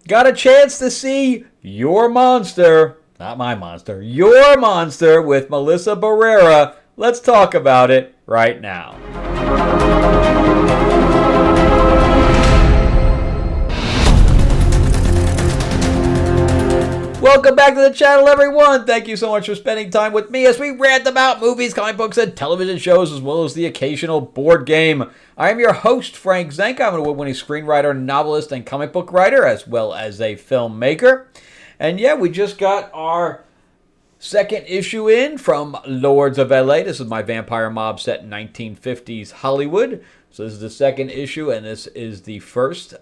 got a chance to see Your Monster, not my monster, Your Monster with Melissa Berrera. Let's talk about it right now. Welcome back to the channel, everyone. Thank you so much for spending time with me as we rant about movies, comic books, and television shows, as well as the occasional board game. I am your host, Frank Zanca. I'm an award-winning screenwriter, novelist, and comic book writer, as well as a filmmaker. And yeah, we just got our second issue in from Lords of LA. This is my vampire mob set in 1950s Hollywood. So this is the second issue, and this is the first.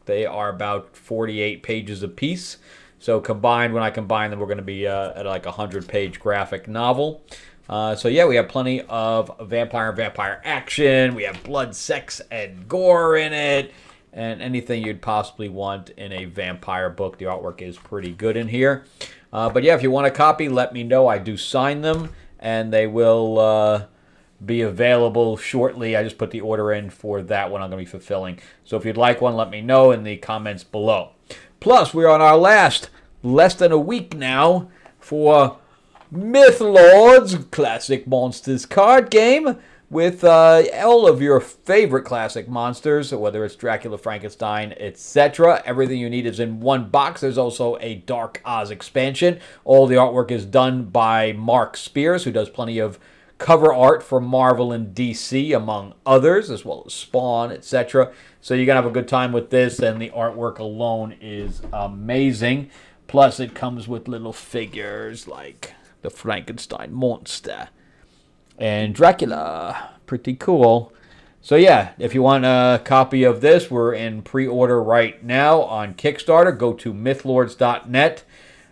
They are about 48 pages apiece. So combined, when I combine them, we're going to be at like a 100-page graphic novel. So yeah, we have plenty of vampire action. We have blood, sex, and gore in it. And anything you'd possibly want in a vampire book. The artwork is pretty good in here. But yeah, if you want a copy, let me know. I do sign them, and they will be available shortly. I just put the order in for that one I'm going to be fulfilling. So if you'd like one, let me know in the comments below. Plus, we're on our less than a week now for Myth Lords Classic Monsters card game with all of your favorite classic monsters, whether it's Dracula, Frankenstein, etc. Everything you need is in one box. There's also a Dark Oz expansion. All the artwork is done by Mark Spears, who does plenty of cover art for Marvel and DC, among others, as well as Spawn, etc. So you're going to have a good time with this, and the artwork alone is amazing. Plus, it comes with little figures like the Frankenstein monster and Dracula. Pretty cool. So yeah, if you want a copy of this, we're in pre-order right now on Kickstarter. Go to mythlords.net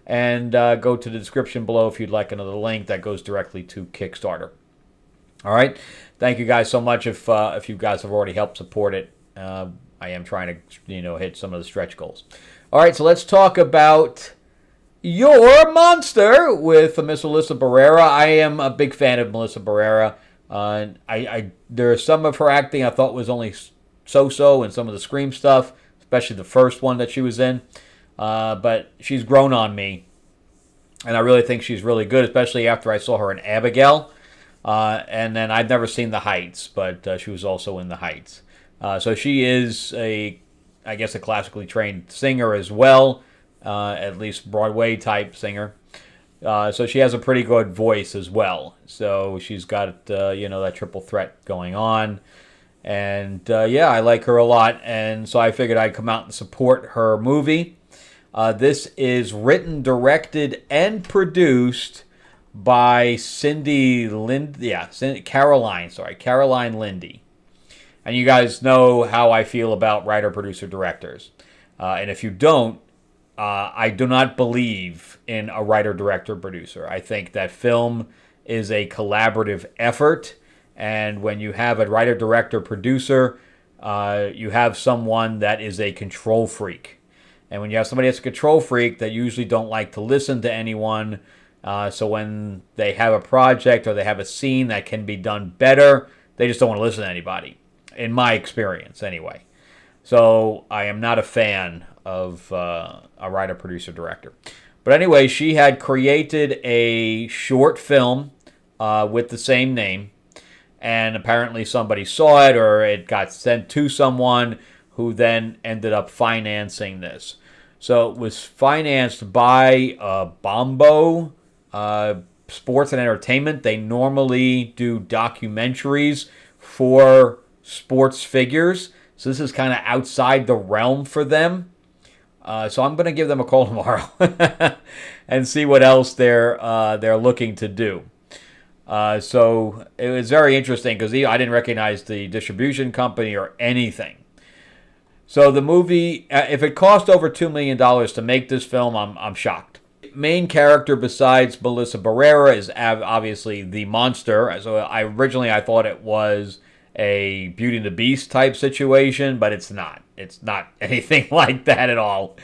and go to the description below if you'd like another link that goes directly to Kickstarter. All right. Thank you guys so much if you guys have already helped support it. I am trying to, hit some of the stretch goals. All right, so let's talk about Your Monster with Miss Melissa Berrera. I am a big fan of Melissa Berrera. There's some of her acting I thought was only so-so, and some of the Scream stuff, especially the first one that she was in. But she's grown on me, and I really think she's really good, especially after I saw her in Abigail. And then I'd never seen The Heights, but she was also in The Heights. So she is a classically trained singer as well, at least Broadway-type singer. So she has a pretty good voice as well. So she's got, that triple threat going on. And, I like her a lot. And so I figured I'd come out and support her movie. This is written, directed, and produced by Caroline Lindy. And you guys know how I feel about writer, producer, directors. And if you don't, I do not believe in a writer, director, producer. I think that film is a collaborative effort. And when you have a writer, director, producer, you have someone that is a control freak. And when you have somebody that's a control freak, they usually don't like to listen to anyone. So when they have a project or they have a scene that can be done better, they just don't want to listen to anybody, in my experience anyway. So I am not a fan of a writer, producer, director. But anyway, she had created a short film with the same name, and apparently somebody saw it, or it got sent to someone who then ended up financing this. So it was financed by Bombo Sports and Entertainment. They normally do documentaries for sports figures, so this is kind of outside the realm for them. So I'm going to give them a call tomorrow and see what else they're looking to do. So it was very interesting because I didn't recognize the distribution company or anything. So the movie, if it cost over $2 million to make this film, I'm shocked. Main character besides Melissa Berrera is obviously the monster. So I thought it was a Beauty and the Beast type situation, but it's not. It's not anything like that at all.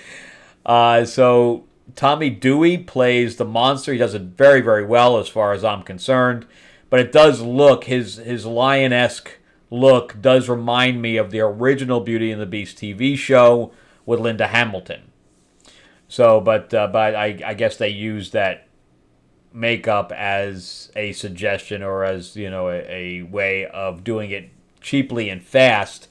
So Tommy Dewey plays the monster. He does it very, very well as far as I'm concerned. But it does look, his lion-esque look does remind me of the original Beauty and the Beast TV show with Linda Hamilton. So, but I guess they used that makeup as a suggestion or as a way of doing it cheaply and fast,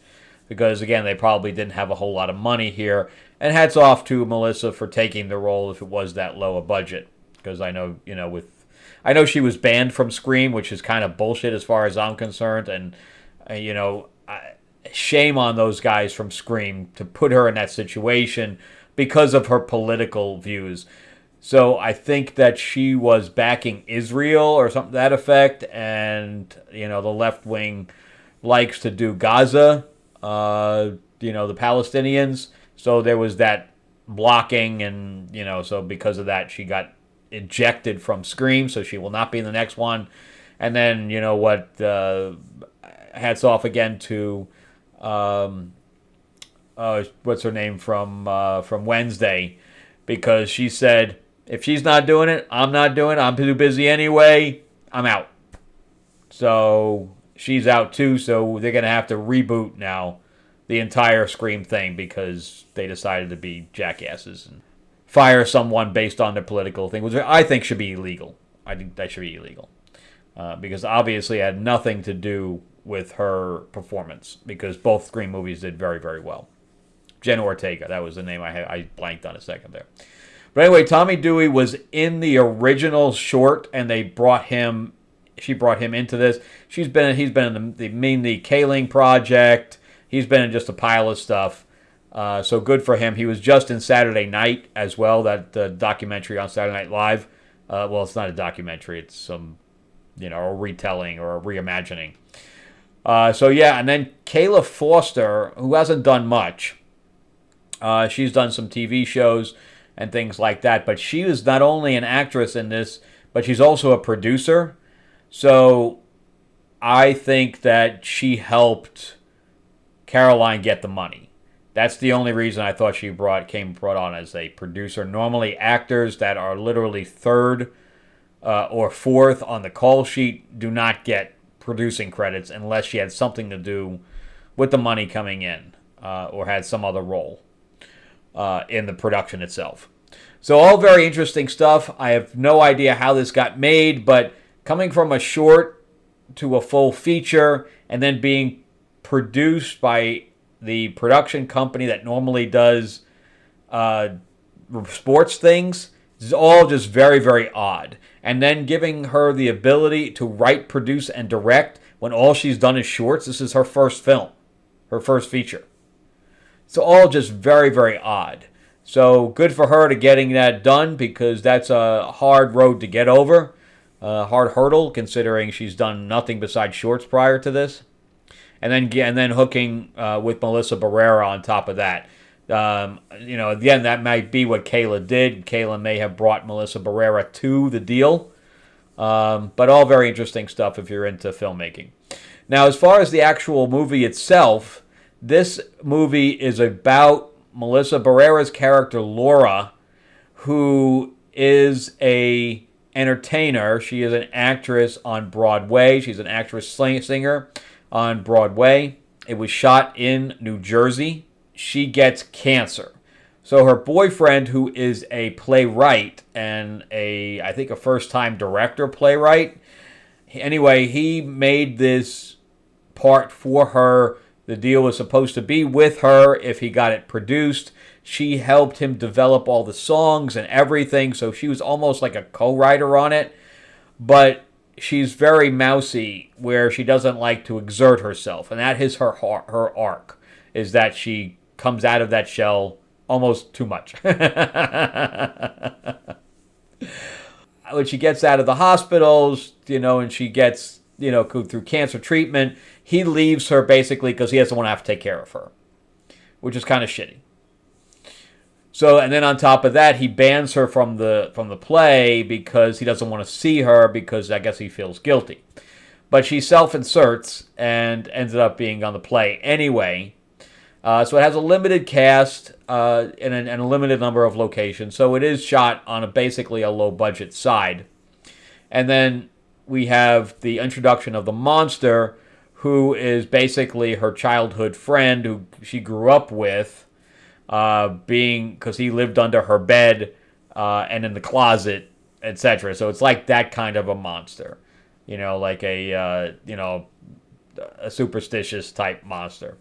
because again they probably didn't have a whole lot of money here. And hats off to Melissa for taking the role if it was that low a budget, because I know I know she was banned from Scream, which is kind of bullshit as far as I'm concerned, and shame on those guys from Scream to put her in that situation because of her political views. So I think that she was backing Israel or something to that effect, and the left wing likes to do Gaza, the Palestinians. So there was that blocking, and so because of that, she got ejected from Scream, so she will not be in the next one. And then hats off again to what's her name from Wednesday, because she said, if she's not doing it, I'm not doing it. I'm too busy anyway. I'm out. So she's out too. So they're gonna have to reboot now the entire Scream thing because they decided to be jackasses and fire someone based on their political thing, which I think should be illegal. I think that should be illegal because obviously it had nothing to do with her performance, because both Scream movies did very, very well. Jen Ortega, that was the name I blanked on a second there. But anyway, Tommy Dewey was in the original short, and she brought him into this. He's been in the Kaling Project. He's been in just a pile of stuff. So good for him. He was just in Saturday Night as well, that documentary on Saturday Night Live. Well, it's not a documentary. It's some, a retelling or a reimagining. And then Kayla Foster, who hasn't done much. She's done some TV shows and things like that, but she is not only an actress in this, but she's also a producer. So I think that she helped Caroline get the money. That's the only reason I thought she brought on as a producer. Normally, actors that are literally third or fourth on the call sheet do not get producing credits unless she had something to do with the money coming in or had some other role in the production itself. So all very interesting stuff. I have no idea how this got made, but coming from a short to a full feature and then being produced by the production company that normally does sports things is all just very, very odd. And then giving her the ability to write, produce, and direct when all she's done is shorts. This is her first film, her first feature. It's all just very, very odd. So good for her to getting that done, because that's a hard road to get over, a hard hurdle considering she's done nothing besides shorts prior to this. And then hooking with Melissa Berrera on top of that. Again, that might be what Kayla did. Kayla may have brought Melissa Berrera to the deal. But all very interesting stuff if you're into filmmaking. Now, as far as the actual movie itself, this movie is about Melissa Berrera's character, Laura, who is a entertainer. She is an actress on Broadway. She's an actress singer on Broadway. It was shot in New Jersey. She gets cancer. So her boyfriend, who is a playwright and I think a first-time director playwright, anyway, he made this part for her. The deal was supposed to be with her if he got it produced. She helped him develop all the songs and everything, so she was almost like a co-writer on it. But she's very mousy, where she doesn't like to exert herself, and that is her arc, is that she comes out of that shell almost too much. When she gets out of the hospitals, and she gets, through cancer treatment, he leaves her basically because he doesn't want to have to take care of her, which is kind of shitty. So, and then on top of that, he bans her from the play because he doesn't want to see her, because I guess he feels guilty. But she self-inserts and ended up being on the play anyway. So it has a limited cast and a limited number of locations. So it is shot on basically a low-budget side. And then we have the introduction of the monster, who is basically her childhood friend who she grew up with. because he lived under her bed and in the closet, etc. So it's like that kind of a monster, like a superstitious type monster.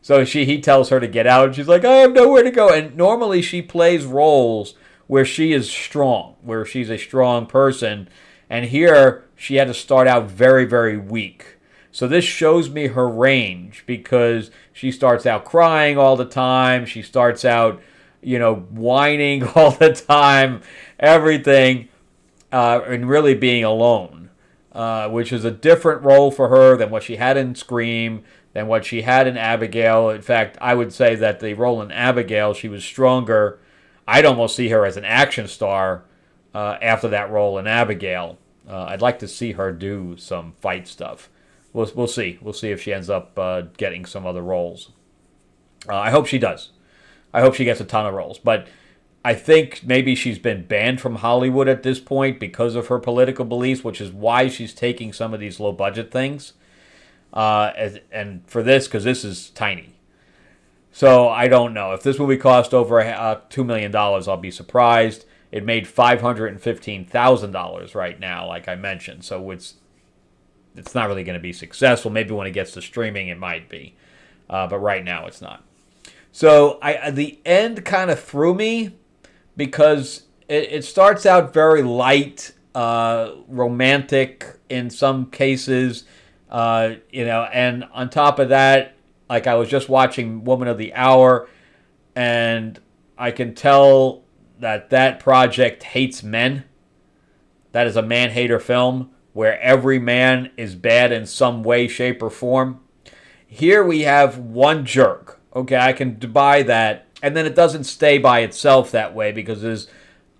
So he tells her to get out, and she's like, I have nowhere to go. And normally she plays roles where she is strong, where she's a strong person. And here she had to start out very, very weak. So this shows me her range, because she starts out crying all the time. She starts out, whining all the time, everything, and really being alone, which is a different role for her than what she had in Scream, than what she had in Abigail. In fact, I would say that the role in Abigail, she was stronger. I'd almost see her as an action star after that role in Abigail. I'd like to see her do some fight stuff. We'll see. We'll see if she ends up getting some other roles. I hope she does. I hope she gets a ton of roles. But I think maybe she's been banned from Hollywood at this point because of her political beliefs, which is why she's taking some of these low-budget things. And for this, because this is tiny. So I don't know. If this movie cost over $2 million, I'll be surprised. It made $515,000 right now, like I mentioned. So it's not really going to be successful. Maybe when it gets to streaming, it might be. But right now, it's not. So the end kind of threw me, because it starts out very light, romantic in some cases. And on top of that, like, I was just watching Woman of the Hour, and I can tell that project hates men. That is a man-hater film where every man is bad in some way, shape, or form. Here we have one jerk. Okay, I can buy that. And then it doesn't stay by itself that way, because there's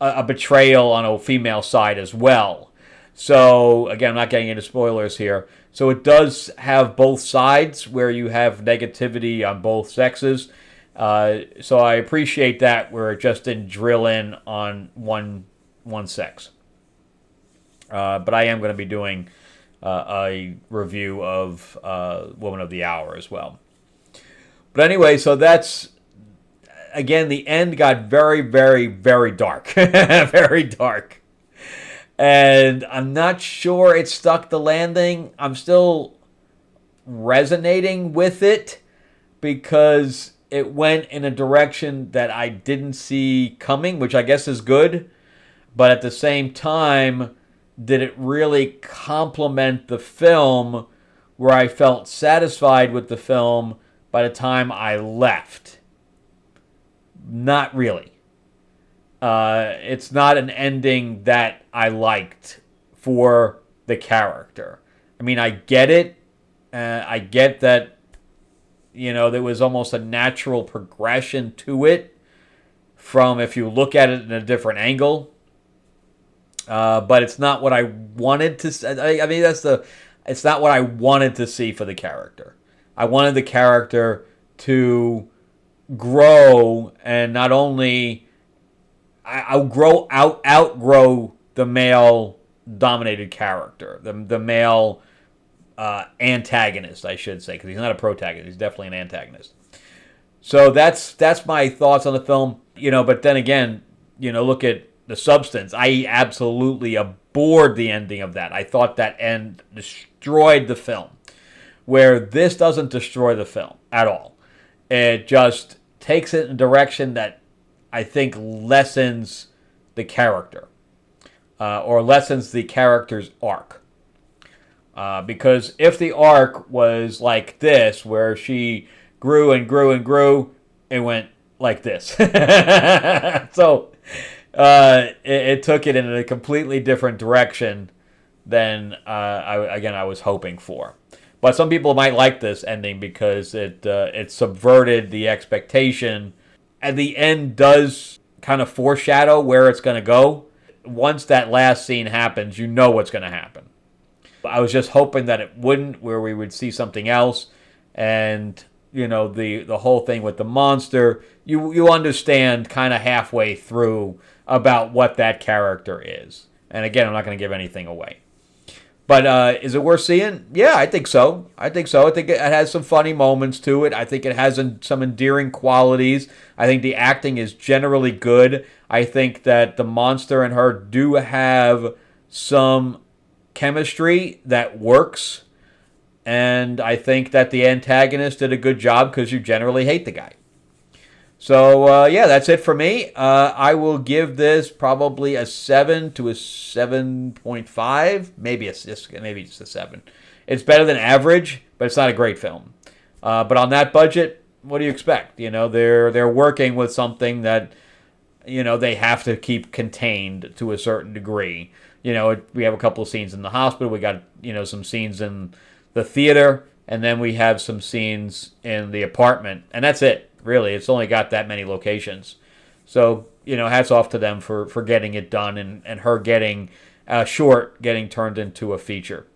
a betrayal on a female side as well. So, again, I'm not getting into spoilers here. So it does have both sides where you have negativity on both sexes. So I appreciate that, where it just didn't drill in on one sex. But I am going to be doing a review of Woman of the Hour as well. But anyway, so that's, again, the end got very, very, very dark. Very dark. And I'm not sure it stuck the landing. I'm still resonating with it, because it went in a direction that I didn't see coming, which I guess is good. But at the same time, did it really complement the film, where I felt satisfied with the film by the time I left? Not really. It's not an ending that I liked for the character. I mean, I get it. I get that, there was almost a natural progression to it from, if you look at it in a different angle. But it's not what I wanted to. I mean, it's not what I wanted to see for the character. I wanted the character to grow, and not only outgrow the male-dominated character, the male antagonist, I should say, because he's not a protagonist. He's definitely an antagonist. So that's my thoughts on the film. But then again, look at the substance. I absolutely abhorred the ending of that. I thought that end destroyed the film, where this doesn't destroy the film at all. It just takes it in a direction that I think lessens the character, or lessens the character's arc. Because if the arc was like this, where she grew and grew and grew, it went like this. So it took it in a completely different direction than I was hoping for. But some people might like this ending because it subverted the expectation. And the end does kind of foreshadow where it's going to go. Once that last scene happens, you know what's going to happen. I was just hoping that it wouldn't, where we would see something else. And, the whole thing with the monster, you understand kind of halfway through about what that character is. And again, I'm not going to give anything away. But is it worth seeing? Yeah, I think so. I think so. I think it has some funny moments to it. I think it has some endearing qualities. I think the acting is generally good. I think that the monster and her do have some chemistry that works. And I think that the antagonist did a good job because you generally hate the guy. So, yeah, that's it for me. I will give this probably a 7 to a 7.5. Maybe just a 7. It's better than average, but it's not a great film. But on that budget, what do you expect? You know, they're working with something that, you know, they have to keep contained to a certain degree. You know, we have a couple of scenes in the hospital. We got, you know, some scenes in the theater. And then we have some scenes in the apartment. And that's it. Really, it's only got that many locations. So, you know, hats off to them for getting it done and her getting short getting turned into a feature.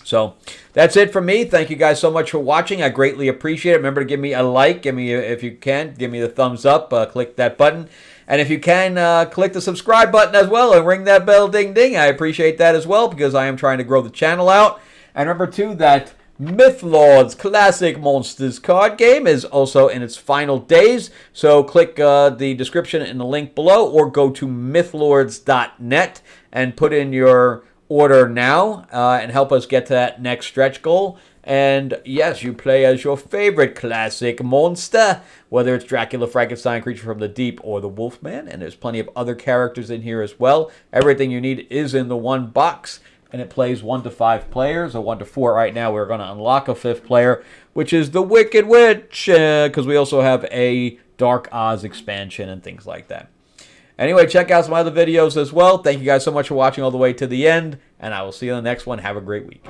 So that's it from me. Thank you guys so much for watching. I greatly appreciate it. Remember to give me a like. If you can, give me the thumbs up. Click that button. And if you can, click the subscribe button as well and ring that bell ding ding. I appreciate that as well because I am trying to grow the channel out. And remember, too, that Mythlord's Classic Monsters card game is also in its final days. So click the description in the link below or go to mythlords.net and put in your order now and help us get to that next stretch goal. And yes, you play as your favorite classic monster, whether it's Dracula, Frankenstein, Creature from the Deep, or the Wolfman. And there's plenty of other characters in here as well. Everything you need is in the one box. And it plays 1 to 5 players, or 1 to 4 right now. We're going to unlock a 5th player, which is the Wicked Witch, because we also have a Dark Oz expansion and things like that. Anyway, check out some other videos as well. Thank you guys so much for watching all the way to the end, and I will see you in the next one. Have a great week.